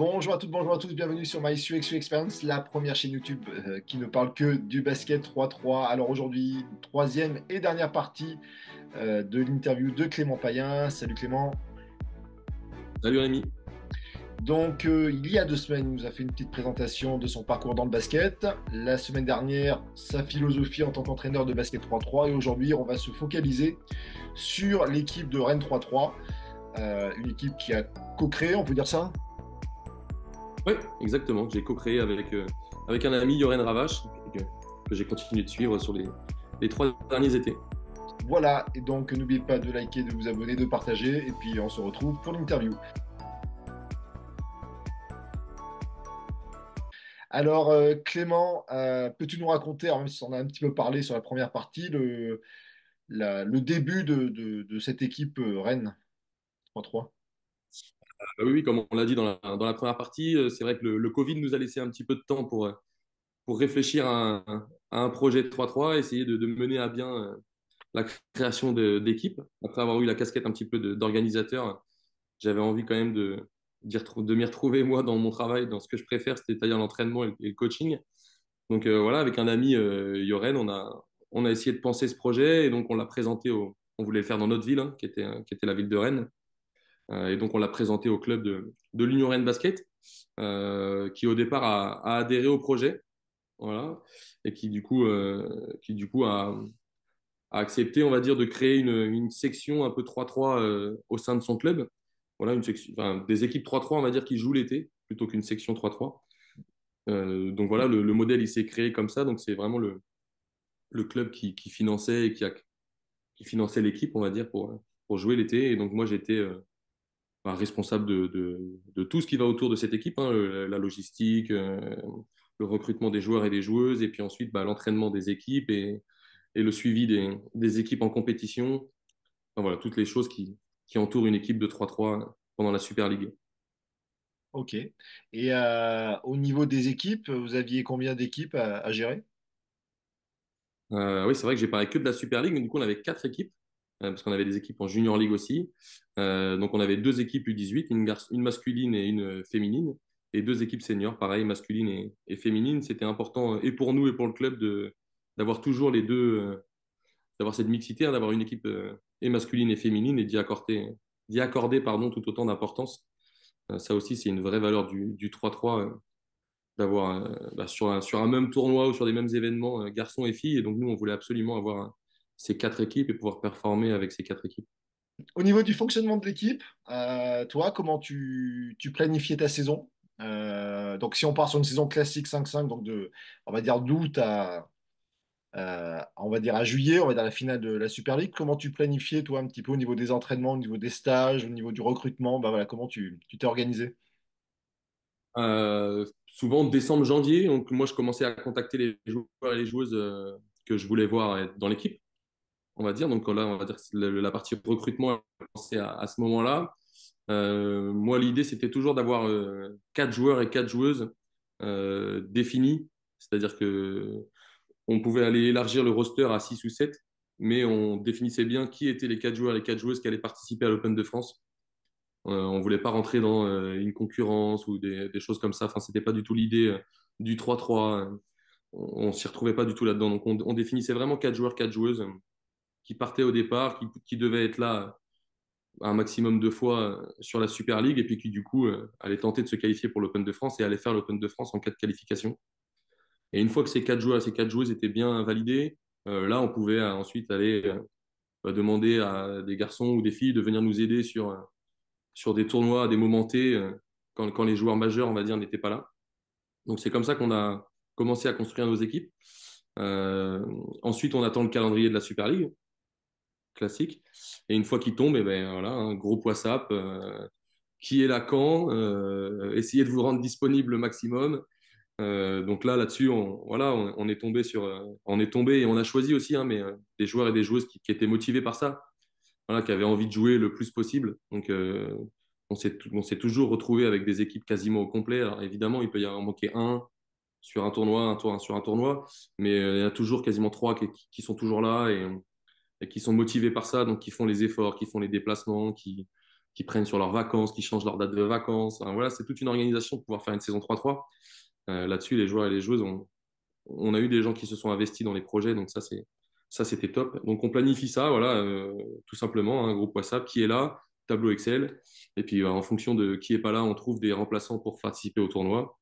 Bonjour à toutes, bonjour à tous, bienvenue sur My UX Experience, la première chaîne YouTube qui ne parle que du basket 3-3. Alors aujourd'hui, troisième et dernière partie de l'interview de Clément Payen. Salut Clément. Salut Rémi. Donc il y a 2 semaines, il nous a fait une petite présentation de son parcours dans le basket. La semaine dernière, sa philosophie en tant qu'entraîneur de basket 3-3. Et aujourd'hui, on va se focaliser sur l'équipe de Rennes 3-3, une équipe qui a co-créé, on peut dire ça. Oui, exactement. J'ai co-créé avec un ami, Yoren Ravache, que j'ai continué de suivre sur les 3 derniers étés. Voilà, et donc n'oubliez pas de liker, de vous abonner, de partager, et puis on se retrouve pour l'interview. Alors Clément, peux-tu nous raconter, alors même si on a un petit peu parlé sur la première partie, le début de cette équipe Rennes 3-3? Oui, oui, comme on l'a dit dans la première partie, c'est vrai que le Covid nous a laissé un petit peu de temps pour réfléchir à un projet de 3-3, essayer de mener à bien la création d'équipe. Après avoir eu la casquette un petit peu d'organisateur, j'avais envie quand même de m'y retrouver, moi, dans mon travail, dans ce que je préfère, c'est-à-dire l'entraînement et le coaching. Donc voilà, avec un ami, Yoren, on a essayé de penser ce projet et donc on l'a présenté on voulait le faire dans notre ville, hein, qui était la ville de Rennes. Et donc on l'a présenté au club de l'Union Rennes Basket, qui au départ a adhéré au projet, voilà, et qui du coup a accepté, on va dire, de créer une section un peu 3-3 au sein de son club. Voilà, une section, enfin, des équipes 3-3, on va dire, qui jouent l'été plutôt qu'une section 3-3. Donc voilà, le modèle il s'est créé comme ça, donc c'est vraiment le club qui finançait et qui finançait l'équipe, on va dire, pour jouer l'été. Et donc, moi, j'étais responsable de tout ce qui va autour de cette équipe, hein, la logistique, le recrutement des joueurs et des joueuses, et puis ensuite, l'entraînement des équipes et le suivi des équipes en compétition. Enfin, voilà, toutes les choses qui entourent une équipe de 3-3 pendant la Super League. Ok. Et au niveau des équipes, vous aviez combien d'équipes à gérer? Oui, c'est vrai que j'ai parlé que de la Super League, mais du coup, on avait 4 équipes, parce qu'on avait des équipes en Junior League aussi. Donc, on avait 2 équipes U18, une masculine et une féminine, et 2 équipes seniors, pareil, masculine et féminine. C'était important, et pour nous et pour le club, d'avoir toujours les deux, d'avoir cette mixité, hein, d'avoir une équipe et masculine et féminine, et d'y accorder, pardon, tout autant d'importance. Ça aussi, c'est une vraie valeur du 3-3, d'avoir sur un même tournoi ou sur des mêmes événements, garçons et filles. Et donc, nous, on voulait absolument avoir ces 4 équipes et pouvoir performer avec ces 4 équipes. Au niveau du fonctionnement de l'équipe, toi, comment tu planifiais ta saison? Donc si on part sur une saison classique 5-5, donc on va dire d'août on va dire à juillet, on va dire la finale de la Super League. Comment tu planifiais, toi, un petit peu au niveau des entraînements, au niveau des stages, au niveau du recrutement? Bah voilà, comment tu t'es organisé? Souvent, décembre, janvier, donc moi, je commençais à contacter les joueurs et les joueuses que je voulais voir dans l'équipe, on va dire. Donc là, on va dire que la partie recrutement a commencé à ce moment-là. Moi, l'idée, c'était toujours d'avoir 4 joueurs et 4 joueuses définis. C'est-à-dire que on pouvait aller élargir le roster à 6 ou 7, mais on définissait bien qui étaient les 4 joueurs et les 4 joueuses qui allaient participer à l'Open de France. On voulait pas rentrer dans une concurrence ou des choses comme ça. Enfin, c'était pas du tout l'idée du 3-3. On s'y retrouvait pas du tout là-dedans. Donc, on définissait vraiment 4 joueurs, 4 joueuses qui partaient au départ, qui devaient être là un maximum de fois sur la Super League et puis qui, du coup, allaient tenter de se qualifier pour l'Open de France et allaient faire l'Open de France en cas de qualification. Et une fois que ces 4 joueurs, ces 4 joueuses étaient bien validés, là, on pouvait ensuite aller demander à des garçons ou des filles de venir nous aider sur des tournois, des moments T, quand les joueurs majeurs, on va dire, n'étaient pas là. Donc c'est comme ça qu'on a commencé à construire nos équipes. Ensuite, on attend le calendrier de la Super League, classique. Et une fois qu'il tombe, eh ben, voilà, un groupe WhatsApp, qui est là quand, essayez de vous rendre disponible le maximum. Donc là-dessus, on est tombé on est tombé et on a choisi aussi, hein, mais des joueurs et des joueuses qui étaient motivés par ça, voilà, qui avaient envie de jouer le plus possible. Donc, on s'est toujours retrouvé avec des équipes quasiment au complet. Alors, évidemment, il peut y en manquer un sur un tournoi, sur un tournoi, mais il y en a toujours quasiment trois qui sont toujours là et qui sont motivés par ça, donc qui font les efforts, qui font les déplacements, qui prennent sur leurs vacances, qui changent leur date de vacances. Enfin, voilà, c'est toute une organisation pour pouvoir faire une saison 3-3. Là-dessus, les joueurs et les joueuses, on a eu des gens qui se sont investis dans les projets, donc ça c'était top. Donc on planifie ça, voilà, tout simplement, un groupe WhatsApp qui est là, tableau Excel, et puis en fonction de qui est pas là, on trouve des remplaçants pour participer au tournoi.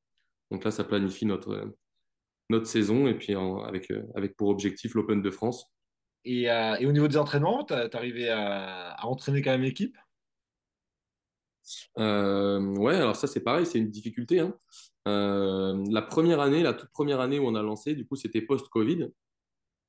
Donc là, ça planifie notre saison, et puis avec pour objectif l'Open de France. Et au niveau des entraînements, t'arrivais à entraîner quand même l'équipe? Ouais, alors ça c'est pareil, c'est une difficulté, hein. La première année, la toute première année où on a lancé, du coup, c'était post-Covid.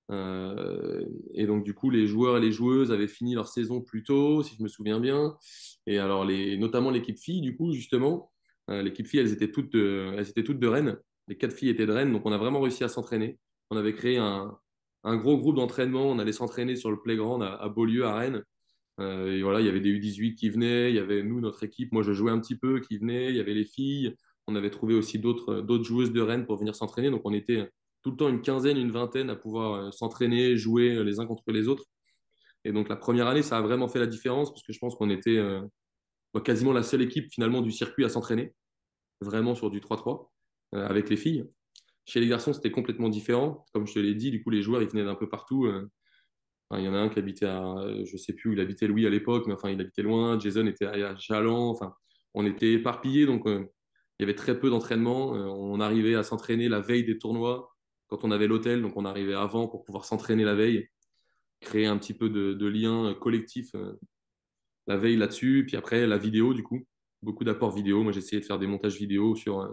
Et donc, du coup, les joueurs et les joueuses avaient fini leur saison plus tôt, si je me souviens bien. Et alors, notamment l'équipe filles, du coup, justement, l'équipe filles, elles étaient toutes de Rennes. Les 4 filles étaient de Rennes, donc on a vraiment réussi à s'entraîner. On avait créé un gros groupe d'entraînement. On allait s'entraîner sur le playground à Beaulieu, à Rennes. Et voilà, il y avait des U18 qui venaient, il y avait nous, notre équipe, moi je jouais un petit peu, qui venaient, il y avait les filles. On avait trouvé aussi d'autres joueuses de Rennes pour venir s'entraîner. Donc on était tout le temps une quinzaine, une vingtaine à pouvoir s'entraîner, jouer les uns contre les autres. Et donc la première année, ça a vraiment fait la différence parce que je pense qu'on était quasiment la seule équipe finalement du circuit à s'entraîner, vraiment sur du 3-3 avec les filles. Chez les garçons, c'était complètement différent. Comme je te l'ai dit, du coup, les joueurs, ils venaient d'un peu partout. Enfin, il y en a un qui habitait je sais plus où il habitait Louis à l'époque, mais enfin, il habitait loin. Jason était à Chaland. Enfin, on était éparpillés, donc il y avait très peu d'entraînement. On arrivait à s'entraîner la veille des tournois quand on avait l'hôtel, donc on arrivait avant pour pouvoir s'entraîner la veille, créer un petit peu de lien collectif la veille là-dessus. Puis après, la vidéo, du coup, beaucoup d'apports vidéo. Moi, j'essayais de faire des montages vidéo sur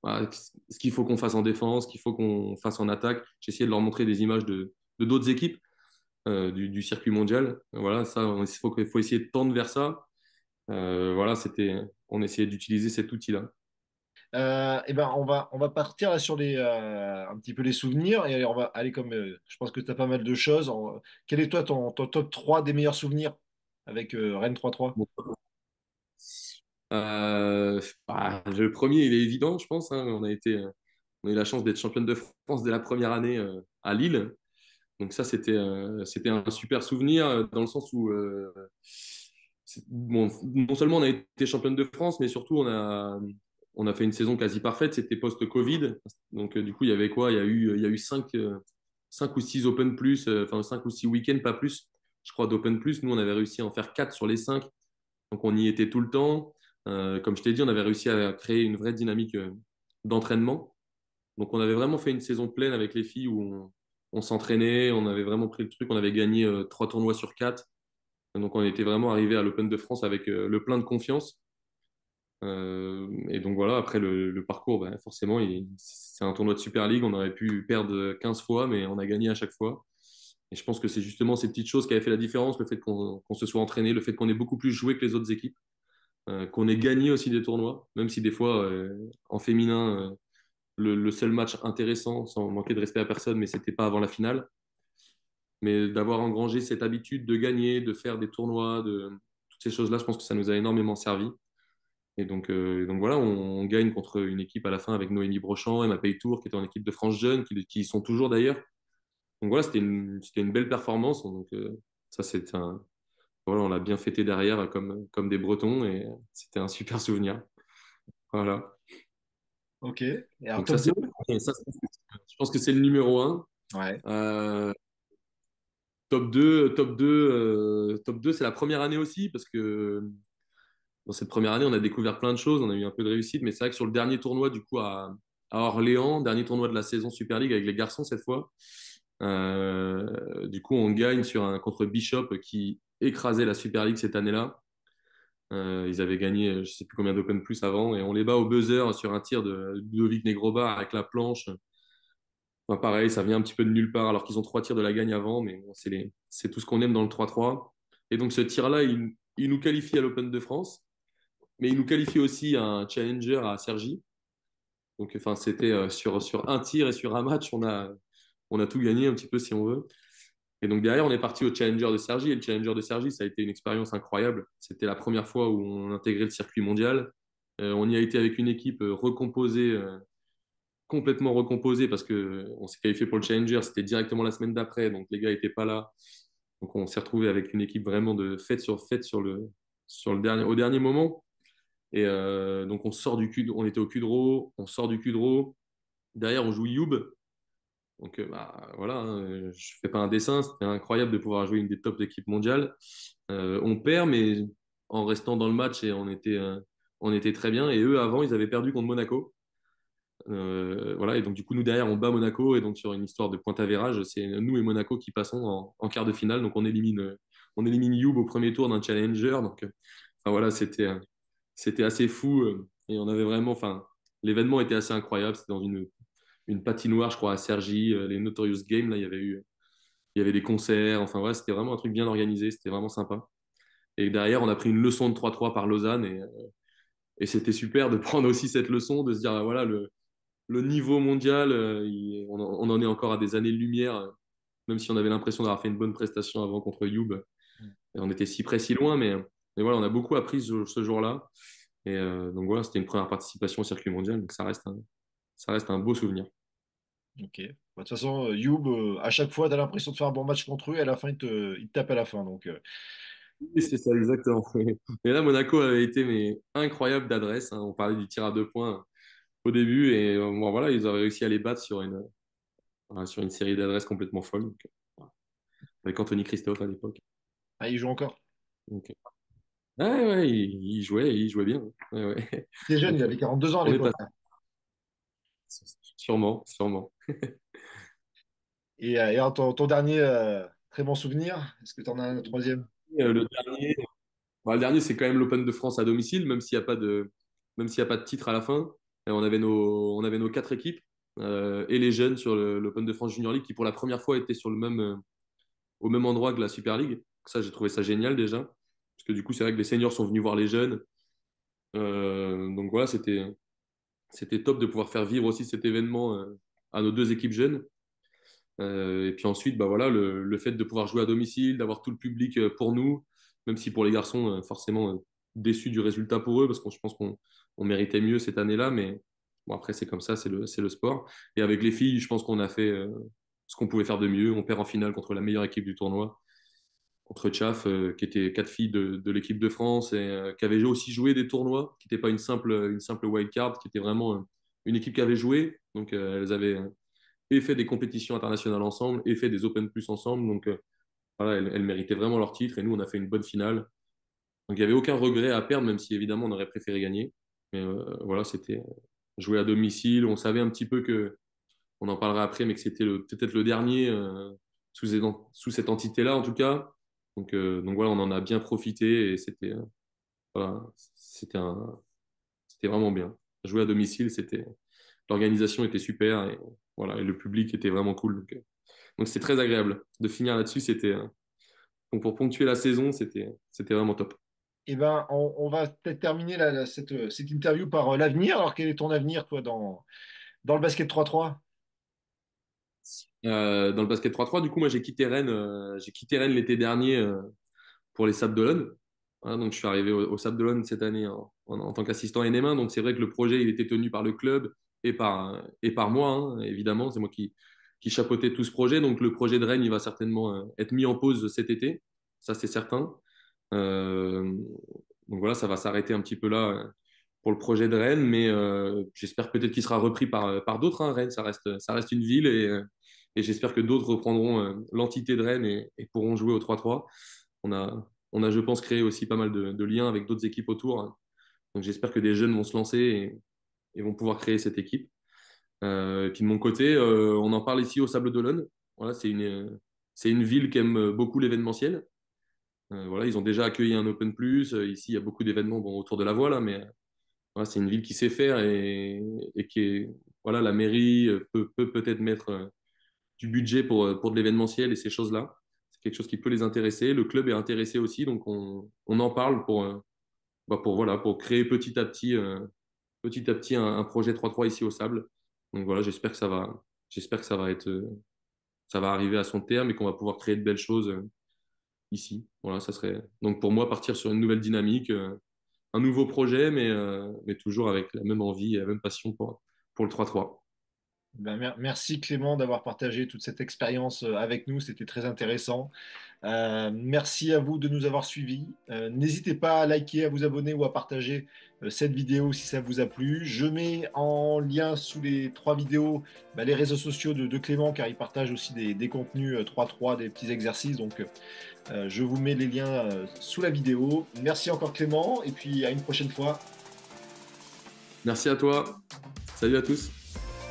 voilà, ce qu'il faut qu'on fasse en défense, ce qu'il faut qu'on fasse en attaque. J'essayais de leur montrer des images de d'autres équipes du circuit mondial. Voilà, ça, faut essayer de tendre vers ça. Voilà, on essayait d'utiliser cet outil-là. Eh ben, on va partir là sur un petit peu les souvenirs et on va aller comme je pense que tu as pas mal de choses. Quel est toi ton top 3 des meilleurs souvenirs avec Rennes 3-3? Bon. Le premier, il est évident, je pense, hein. On a eu la chance d'être championne de France dès la première année à Lille. Donc ça, c'était un super souvenir dans le sens où bon, non seulement on a été championne de France, mais surtout on a fait une saison quasi parfaite. C'était post-Covid. Donc du coup, il y avait quoi? Il y a eu 5 ou 6 Open plus, enfin 5 ou 6 week-ends, pas plus, je crois, d'Open plus. Nous, on avait réussi à en faire 4 sur les 5. Donc on y était tout le temps. Comme je t'ai dit, on avait réussi à créer une vraie dynamique d'entraînement. Donc on avait vraiment fait une saison pleine avec les filles où on s'entraînait, on avait vraiment pris le truc, on avait gagné 3 tournois sur 4. Donc on était vraiment arrivé à l'Open de France avec le plein de confiance. Et donc voilà, après le parcours, ben, forcément, c'est un tournoi de Super League. On aurait pu perdre 15 fois, mais on a gagné à chaque fois. Et je pense que c'est justement ces petites choses qui avaient fait la différence, le fait qu'on se soit entraîné, le fait qu'on ait beaucoup plus joué que les autres équipes, qu'on ait gagné aussi des tournois, même si des fois, en féminin, le seul match intéressant, sans manquer de respect à personne, mais c'était pas avant la finale. Mais d'avoir engrangé cette habitude de gagner, de faire des tournois, toutes ces choses-là, je pense que ça nous a énormément servi. Et donc voilà, on gagne contre une équipe à la fin avec Noémie Brochant, Emma Peytour, qui était en équipe de France Jeune, qui y sont toujours d'ailleurs. Donc voilà, c'était une belle performance. Donc ça, voilà, on l'a bien fêté derrière comme des Bretons et c'était un super souvenir. Voilà. Ok. Et alors Donc ça, top 2? je pense que c'est le numéro un. Ouais. Euh, top deux, c'est la première année aussi parce que dans cette première année, on a découvert plein de choses, on a eu un peu de réussite, mais c'est vrai que sur le dernier tournoi, du coup, à Orléans, dernier tournoi de la saison Super League avec les garçons cette fois, du coup, on gagne contre Bishop qui écrasait la Super League cette année-là. Ils avaient gagné, je ne sais plus combien d'Open Plus avant, et on les bat au buzzer sur un tir de Ludovic Negroba avec la planche. Enfin, pareil, ça vient un petit peu de nulle part, alors qu'ils ont 3 tirs de la gagne avant, mais bon, c'est tout ce qu'on aime dans le 3-3. Et donc, ce tir-là, il nous qualifie à l'Open de France, mais il nous qualifie aussi à un challenger à Cergy. Donc, enfin, c'était sur un tir et sur un match, on a tout gagné un petit peu si on veut. Et donc, derrière, on est parti au challenger de Cergy. Et le challenger de Cergy, ça a été une expérience incroyable. C'était la première fois où on intégrait le circuit mondial. On y a été avec une équipe recomposée, complètement recomposée, parce qu'on s'est qualifié pour le challenger. C'était directement la semaine d'après, donc les gars n'étaient pas là. Donc, on s'est retrouvé avec une équipe vraiment de faite sur au dernier moment. Et donc on était au cul de Rô, on sort du cul de Rô. Derrière, on joue Youb. Donc bah, voilà, hein, je fais pas un dessin, c'était incroyable de pouvoir jouer une des top équipes mondiales. On perd, mais en restant dans le match et on était très bien. Et eux, avant, ils avaient perdu contre Monaco. Voilà, et donc du coup, nous derrière, on bat Monaco. Et donc sur une histoire de point-average, c'est nous et Monaco qui passons en quart de finale. Donc on élimine Youb au premier tour d'un challenger. Donc enfin, voilà, c'était assez fou. Et on avait vraiment, enfin, l'événement était assez incroyable. C'était dans une patinoire, je crois, à Cergy, les Notorious Games. Là, il y avait des concerts. Enfin, ouais, c'était vraiment un truc bien organisé. C'était vraiment sympa. Et derrière, on a pris une leçon de 3-3 par Lausanne. Et c'était super de prendre aussi cette leçon, de se dire, ah, voilà, le niveau mondial, on en est encore à des années-lumière, même si on avait l'impression d'avoir fait une bonne prestation avant contre Youb. Et on était si près, si loin, mais voilà, on a beaucoup appris ce jour-là. Et donc voilà, c'était une première participation au circuit mondial, donc ça reste un beau souvenir. Ok. Bah, de toute façon, Youb, à chaque fois, tu as l'impression de faire un bon match contre eux et à la fin, ils te tapent à la fin. Donc, Oui, c'est ça, exactement. Et là, Monaco avait été incroyable d'adresse, hein. On parlait du tir à 2 points au début, et bon, voilà, ils ont réussi à les battre sur une série d'adresses complètement folle. Donc, voilà. Avec Anthony Christophe à l'époque. ah, ils jouent encore. Donc, ouais, ouais, il jouait bien. Ouais, ouais. T'es jeune, il Donc, avait 42 ans à on est l'époque, passé. hein. Sûrement, sûrement. Et alors, ton dernier très bon souvenir, est-ce que tu en as un troisième? Le dernier, bah, le dernier, c'est quand même l'Open de France à domicile, même s'il y a pas de titre à la fin. On avait nos 4 équipes et les jeunes sur l'Open de France Junior League qui, pour la première fois, étaient au même endroit que la Super League. Ça, j'ai trouvé ça génial déjà. Parce que du coup, c'est vrai que les seniors sont venus voir les jeunes. Donc voilà, c'était top de pouvoir faire vivre aussi cet événement à nos 2 équipes jeunes. Et puis ensuite, bah voilà, le fait de pouvoir jouer à domicile, d'avoir tout le public pour nous, même si pour les garçons, forcément déçus du résultat pour eux, parce que je pense qu'on méritait mieux cette année-là, mais bon, après, c'est comme ça, c'est le sport. Et avec les filles, je pense qu'on a fait ce qu'on pouvait faire de mieux. On perd en finale contre la meilleure équipe du tournoi, contre Tchaf, qui était 4 filles de l'équipe de France et qui avaient aussi joué des tournois, qui n'était pas une simple wild card, qui était vraiment une équipe qui avait joué. Donc, elles avaient et fait des compétitions internationales ensemble et fait des Open Plus ensemble. Donc voilà, elles méritaient vraiment leur titre et nous, on a fait une bonne finale. Donc il n'y avait aucun regret à perdre, même si évidemment on aurait préféré gagner. Mais voilà, c'était jouer à domicile. On savait un petit peu que, on en parlera après, mais que c'était peut-être le dernier sous cette entité-là en tout cas. Donc voilà, on en a bien profité et voilà, c'était vraiment bien. Jouer à domicile, l'organisation était super et voilà, et le public était vraiment cool. Donc c'était très agréable de finir là-dessus. Donc pour ponctuer la saison, c'était vraiment top. Eh ben, on va peut-être terminer cette interview par l'avenir. Alors, quel est ton avenir, toi, dans le basket 3-3? Dans le basket 3-3, du coup, moi j'ai quitté Rennes l'été dernier pour les Sables d'Olonne. Voilà, donc je suis arrivé au Sables d'Olonne cette année en tant qu'assistant NM1. Donc c'est vrai que le projet il était tenu par le club et par moi, hein, évidemment. C'est moi qui chapeautais tout ce projet. Donc le projet de Rennes il va certainement être mis en pause cet été, ça c'est certain. Euh, donc voilà, ça va s'arrêter un petit peu là pour le projet de Rennes, mais j'espère peut-être qu'il sera repris par d'autres, hein. Rennes, ça reste une ville et j'espère que d'autres reprendront l'entité de Rennes et pourront jouer au 3-3. On a, je pense, créé aussi pas mal de liens avec d'autres équipes autour, hein. Donc j'espère que des jeunes vont se lancer et vont pouvoir créer cette équipe. Et puis de mon côté, on en parle ici au Sable d'Olonne. Voilà, c'est une ville qui aime beaucoup l'événementiel. Voilà, ils ont déjà accueilli un Open Plus. Ici, il y a beaucoup d'événements bon, autour de la voie, là, mais voilà, c'est une ville qui sait faire et qui est. Voilà, la mairie peut peut-être mettre du budget pour de l'événementiel et ces choses-là. C'est quelque chose qui peut les intéresser. Le club est intéressé aussi, donc on en parle voilà, pour créer petit à petit un projet 3-3 ici au Sable. Donc voilà, j'espère que ça va arriver à son terme et qu'on va pouvoir créer de belles choses ici. Voilà, ça serait donc pour moi partir sur une nouvelle dynamique, un nouveau projet, mais toujours avec la même envie et la même passion pour le 3-3. Merci Clément d'avoir partagé toute cette expérience avec nous, c'était très intéressant. Merci à vous de nous avoir suivis. N'hésitez pas à liker, à vous abonner ou à partager cette vidéo si ça vous a plu. Je mets en lien sous les trois vidéos les réseaux sociaux de Clément car il partage aussi des contenus 3-3, des petits exercices. Donc je vous mets les liens sous la vidéo. Merci encore Clément et puis à une prochaine fois. Merci à toi. Salut à tous.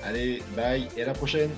Allez, bye et à la prochaine.